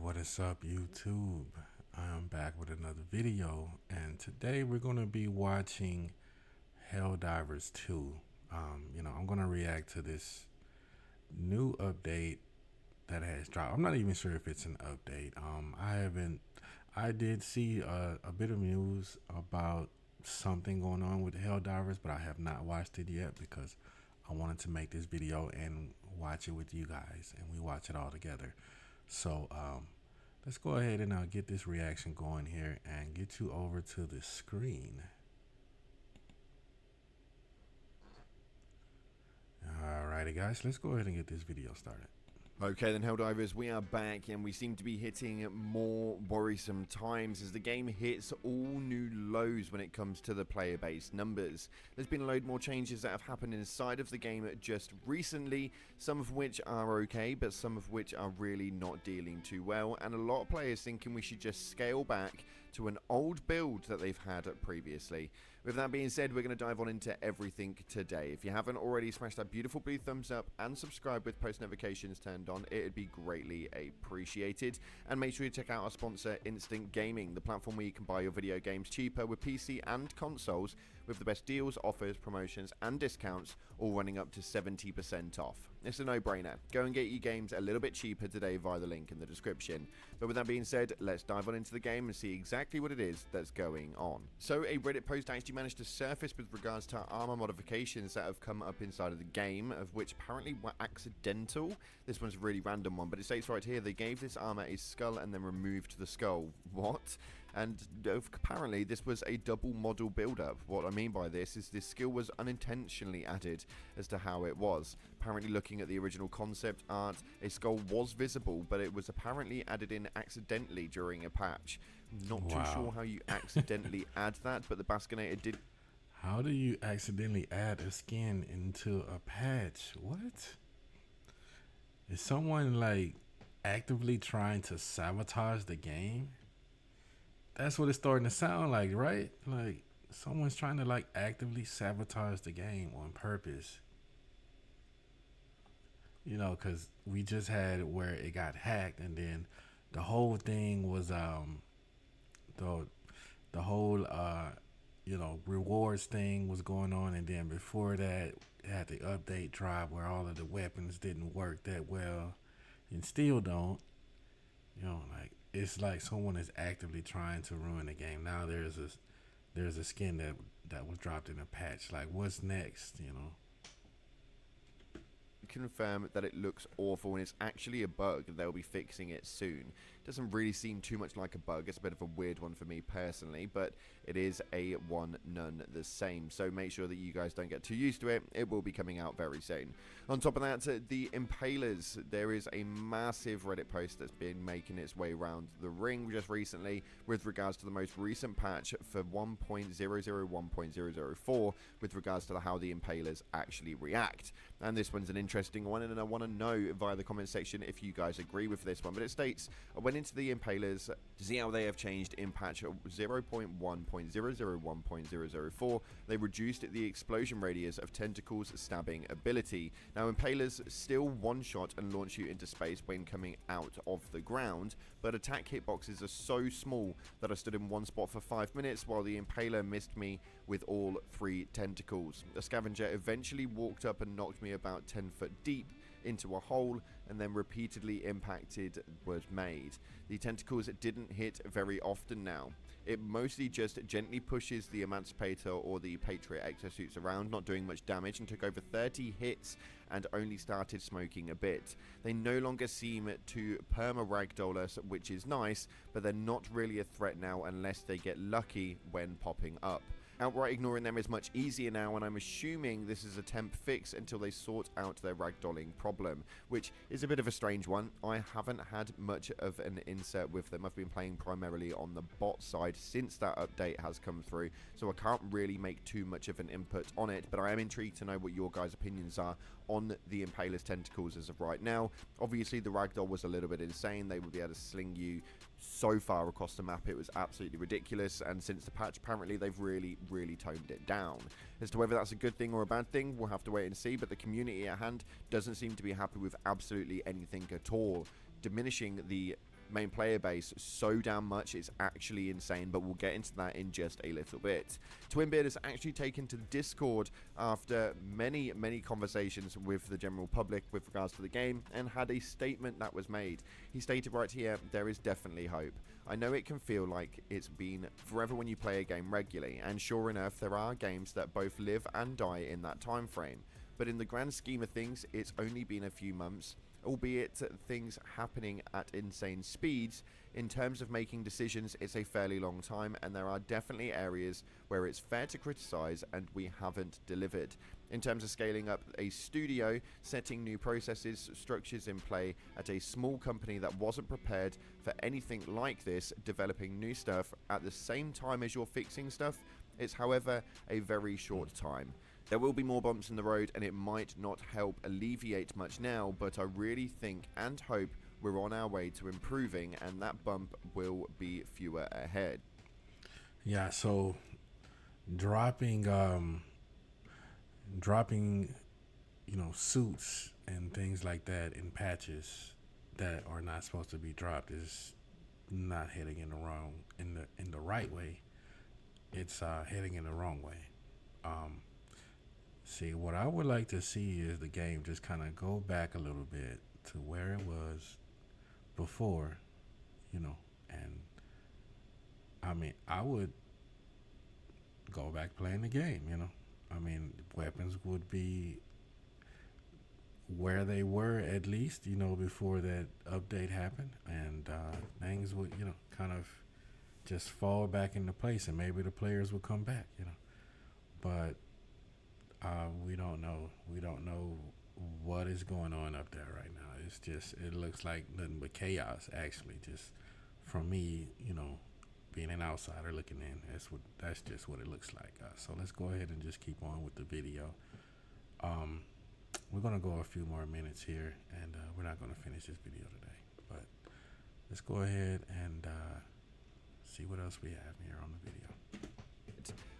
What is up, YouTube? I'm back with another video, and today we're going to be watching Helldivers 2. I'm going to react to this new update that has dropped. I'm not even sure if it's an update. I did see a bit of news about something going on with Helldivers, but I have not watched it yet because I wanted to make this video and watch it with you guys, and we watch it all together. So, let's go ahead and get this reaction going here and get you over to the screen. Alrighty, guys, let's go ahead and get this video started. Okay then, Helldivers, we are back and we seem to be hitting more worrisome times as the game hits all new lows when it comes to the player base numbers. There's been a load more changes that have happened inside of the game just recently, some of which are okay, but some of which are really not dealing too well, and a lot of players thinking we should just scale back to an old build that they've had previously. With that being said, we're going to dive on into everything today. If you haven't already, smash that beautiful blue thumbs up and subscribe with post notifications turned on. It'd be greatly appreciated. And make sure you check out our sponsor, Instant Gaming, the platform where you can buy your video games cheaper with PC and consoles, with the best deals, offers, promotions, and discounts, all running up to 70% off. It's a no-brainer. Go and get your games a little bit cheaper today via the link in the description. But with that being said, let's dive on into the game and see exactly what it is that's going on. So a Reddit post actually managed to surface with regards to armor modifications that have come up inside of the game, of which apparently were accidental. This one's a really random one, but it states right here, they gave this armor a skull and then removed the skull. What? And apparently this was a double model build-up. What I mean by this is this skill was unintentionally added as to how it was. Apparently, looking at the original concept art, a skull was visible, but it was apparently added in accidentally during a patch. Not too sure how you accidentally add that, but the Baskinator did. How do you accidentally add a skin into a patch? What? Is someone like actively trying to sabotage the game? That's what it's starting to sound like, right? Like someone's trying to like actively sabotage the game on purpose. You know, because we just had where it got hacked, and then the whole thing was the whole rewards thing was going on, and then before that it had the update drop where all of the weapons didn't work that well and still don't. Like it's like someone is actively trying to ruin the game. Now there's a skin that was dropped in a patch. Like what's next? Confirm that it looks awful and it's actually a bug. They'll be fixing it soon. Doesn't really seem too much like a bug. It's a bit of a weird one for me personally, but it is a one none the same. So make sure that you guys don't get too used to it. It will be coming out very soon. On top of that, the Impalers. There is a massive Reddit post that's been making its way around the ring just recently with regards to the most recent patch for 1.001.004 with regards to how the Impalers actually react. And this one's an interesting one, and I want to know via the comment section if you guys agree with this one. But it states, I went into the Impalers to see how they have changed in patch 0.1.001.004. They reduced the explosion radius of Tentacles' stabbing ability. Now, Impalers still one-shot and launch you into space when coming out of the ground, but attack hitboxes are so small that I stood in one spot for 5 minutes while the Impaler missed me with all 3 tentacles. The Scavenger eventually walked up and knocked me about 10 foot deep into a hole, and then repeatedly impacted was made. The tentacles didn't hit very often now. It mostly just gently pushes the Emancipator or the Patriot exosuits around, not doing much damage, and took over 30 hits and only started smoking a bit. They no longer seem to perma-ragdoll us, which is nice, but they're not really a threat now unless they get lucky when popping up. Outright ignoring them is much easier now, and I'm assuming this is a temp fix until they sort out their ragdolling problem, which is a bit of a strange one. I haven't had much of an insert with them. I've been playing primarily on the bot side since that update has come through, so I can't really make too much of an input on it, but I am intrigued to know what your guys' opinions are on the Impaler's tentacles as of right now. Obviously, the ragdoll was a little bit insane. They would be able to sling you so far across the map, it was absolutely ridiculous, and since the patch, apparently they've really toned it down. As to whether that's a good thing or a bad thing, we'll have to wait and see, but the community at hand doesn't seem to be happy with absolutely anything at all, diminishing the main player base so damn much, it's actually insane, but we'll get into that in just a little bit. Twinbeard has actually taken to Discord after many conversations with the general public with regards to the game, and had a statement that was made. He stated right here, "There is definitely hope. I know it can feel like it's been forever when you play a game regularly, and sure enough, there are games that both live and die in that time frame. But in the grand scheme of things, it's only been a few months, albeit things happening at insane speeds. In terms of making decisions, it's a fairly long time, and there are definitely areas where it's fair to criticize and we haven't delivered. In terms of scaling up a studio, setting new processes, structures in play at a small company that wasn't prepared for anything like this, developing new stuff at the same time as you're fixing stuff, it's however a very short time. There will be more bumps in the road, and it might not help alleviate much now, but I really think and hope we're on our way to improving, and that bump will be fewer ahead." Yeah, so dropping suits and things like that in patches that are not supposed to be dropped is not heading in the right way. It's heading in the wrong way. See, what I would like to see is the game just kind of go back a little bit to where it was before, and I mean, I would go back playing the game. I mean, weapons would be where they were at least, before that update happened, and things would, kind of just fall back into place, and maybe the players would come back. But we don't know. We don't know what is going on up there right now. It looks like nothing but chaos, actually. Just from me, being an outsider looking in, that's just what it looks like. So let's go ahead and just keep on with the video. We're gonna go a few more minutes here, and we're not gonna finish this video today. But let's go ahead and see what else we have here on the video.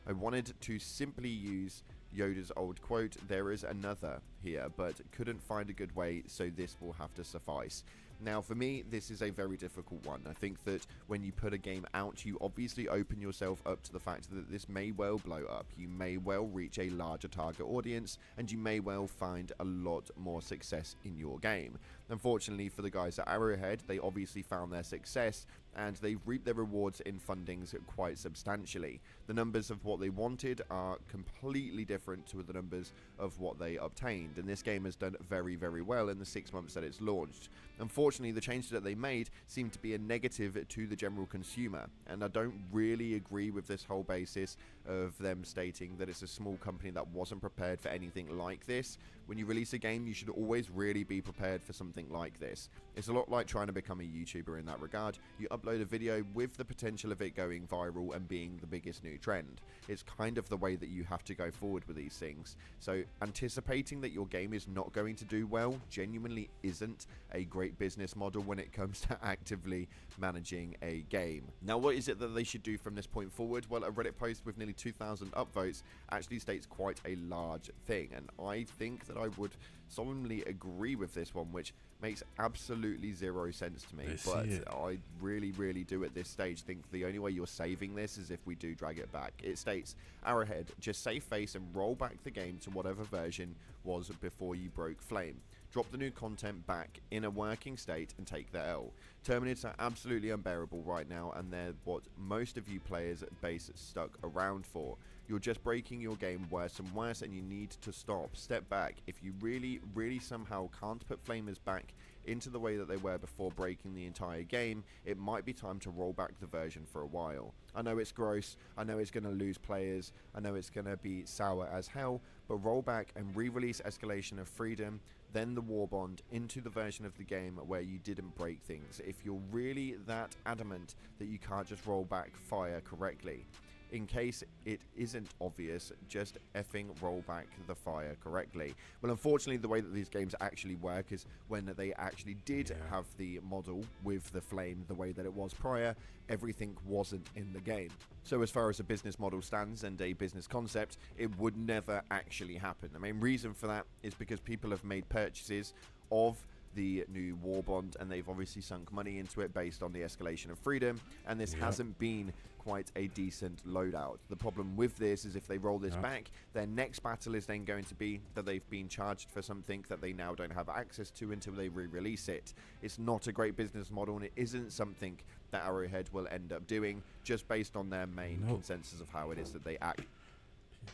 I wanted to simply use Yoda's old quote, "There is another," here, but couldn't find a good way, so this will have to suffice. Now, for me, this is a very difficult one. I think that when you put a game out, you obviously open yourself up to the fact that this may well blow up. You may well reach a larger target audience, and you may well find a lot more success in your game. Unfortunately for the guys at Arrowhead, they obviously found their success, and they've reaped their rewards in fundings quite substantially. The numbers of what they wanted are completely different to the numbers of what they obtained, and this game has done very, very well in the 6 months that it's launched. Unfortunately, the changes that they made seem to be a negative to the general consumer, and I don't really agree with this whole basis of them stating that it's a small company that wasn't prepared for anything like this. When you release a game, you should always really be prepared for something like this. It's a lot like trying to become a YouTuber in that regard. You upload a video with the potential of it going viral and being the biggest new trend. It's kind of the way that you have to go forward with these things. So anticipating that your game is not going to do well genuinely isn't a great business model when it comes to actively managing a game. Now, what is it that they should do from this point forward? Well, a Reddit post with nearly 2,000 upvotes actually states quite a large thing, and I think that I would solemnly agree with this one, which makes absolutely zero sense to me, but I really do at this stage think the only way you're saving this is if we do drag it back. It states, "Arrowhead, just save face and roll back the game to whatever version was before you broke Flame. Drop the new content back in a working state and take the L. Terminates are absolutely unbearable right now, and they're what most of you players at base stuck around for. You're just breaking your game worse and worse, and you need to stop. Step back. If you really somehow can't put Flamers back into the way that they were before breaking the entire game, it might be time to roll back the version for a while. I know it's gross, I know it's going to lose players, I know it's going to be sour as hell, but roll back and re-release Escalation of Freedom, then the War Bond into the version of the game where you didn't break things, if you're really that adamant that you can't just roll back fire correctly. In case it isn't obvious, just effing roll back the fire correctly." Well, unfortunately, the way that these games actually work is when they actually did have the model with the flame the way that it was prior, everything wasn't in the game. So as far as a business model stands and a business concept, it would never actually happen. The main reason for that is because people have made purchases of the new war bond, and they've obviously sunk money into it based on the escalation of freedom, and this hasn't been quite a decent loadout. The problem with this is if they roll this back, their next battle is then going to be that they've been charged for something that they now don't have access to until they re-release it. It's not a great business model, and it isn't something that Arrowhead will end up doing just based on their main consensus of how it is that they act.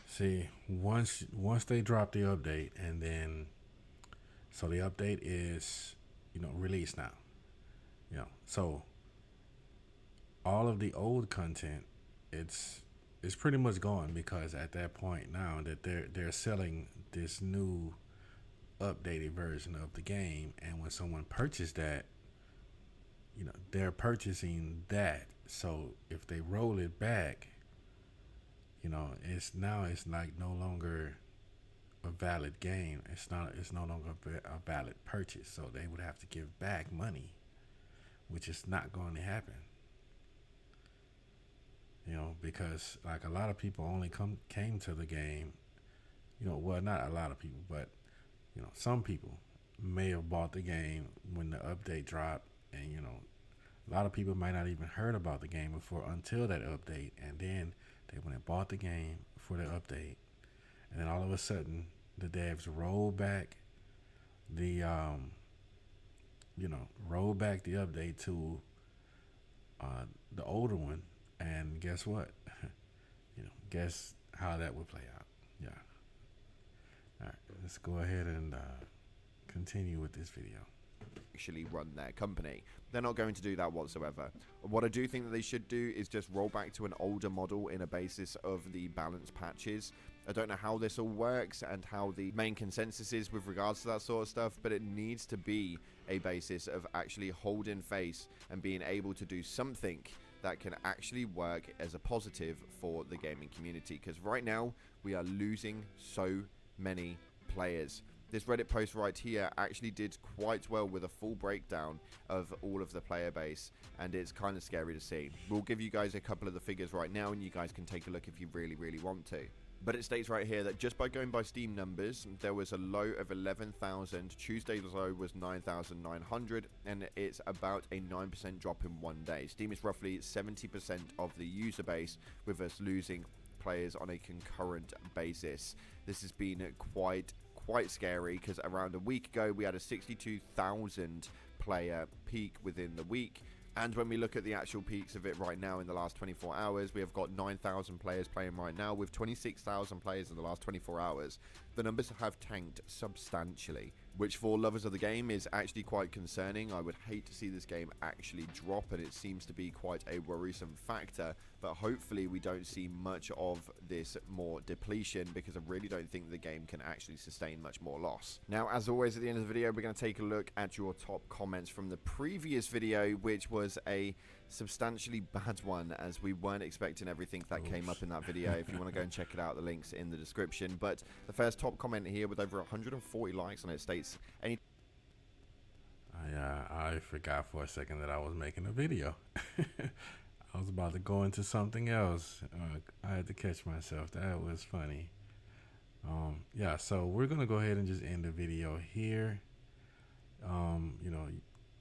See, once they drop the update, and then so the update is released now, so all of the old content, it's pretty much gone, because at that point now that they're selling this new updated version of the game, and when someone purchased that, they're purchasing that. So if they roll it back, it's like no longer a valid game. It's no longer a valid purchase. So they would have to give back money, which is not going to happen. Because like a lot of people only came to the game, well, not a lot of people, but some people may have bought the game when the update dropped, and a lot of people might not even heard about the game before until that update, and then they went and bought the game for the update, and then all of a sudden the devs roll back the update to the older one, and guess what? Guess how that would play out. Yeah. All right, let's go ahead and continue with this video. Actually run their company. They're not going to do that whatsoever. What I do think that they should do is just roll back to an older model in a basis of the balance patches. I don't know how this all works and how the main consensus is with regards to that sort of stuff, but it needs to be a basis of actually holding face and being able to do something that can actually work as a positive for the gaming community, because right now we are losing so many players. This Reddit post right here actually did quite well with a full breakdown of all of the player base, and it's kind of scary to see. We'll give you guys a couple of the figures right now, and you guys can take a look if you really want to. But it states right here that just by going by Steam numbers, there was a low of 11,000. Tuesday's low was 9,900, and it's about a 9% drop in one day. Steam is roughly 70% of the user base, with us losing players on a concurrent basis. This has been quite scary, because around a week ago we had a 62,000 player peak within the week. And when we look at the actual peaks of it right now in the last 24 hours, we have got 9,000 players playing right now with 26,000 players in the last 24 hours. The numbers have tanked substantially, which for lovers of the game is actually quite concerning. I would hate to see this game actually drop, and it seems to be quite a worrisome factor. But hopefully we don't see much of this more depletion, because I really don't think the game can actually sustain much more loss. Now, as always, at the end of the video, we're going to take a look at your top comments from the previous video, which was a substantially bad one, as we weren't expecting everything that came up in that video. If you want to go and check it out, the link's in the description. But the first top comment here with over 140 likes on it states, I forgot for a second that I was making a video. I was about to go into something else. I had to catch myself. That was funny. Yeah, so we're gonna go ahead and just end the video here.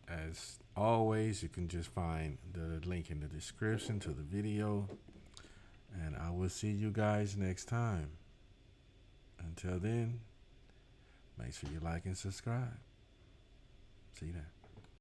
As always, you can just find the link in the description to the video, and I will see you guys next time. Until then, make sure you like and subscribe. See you then.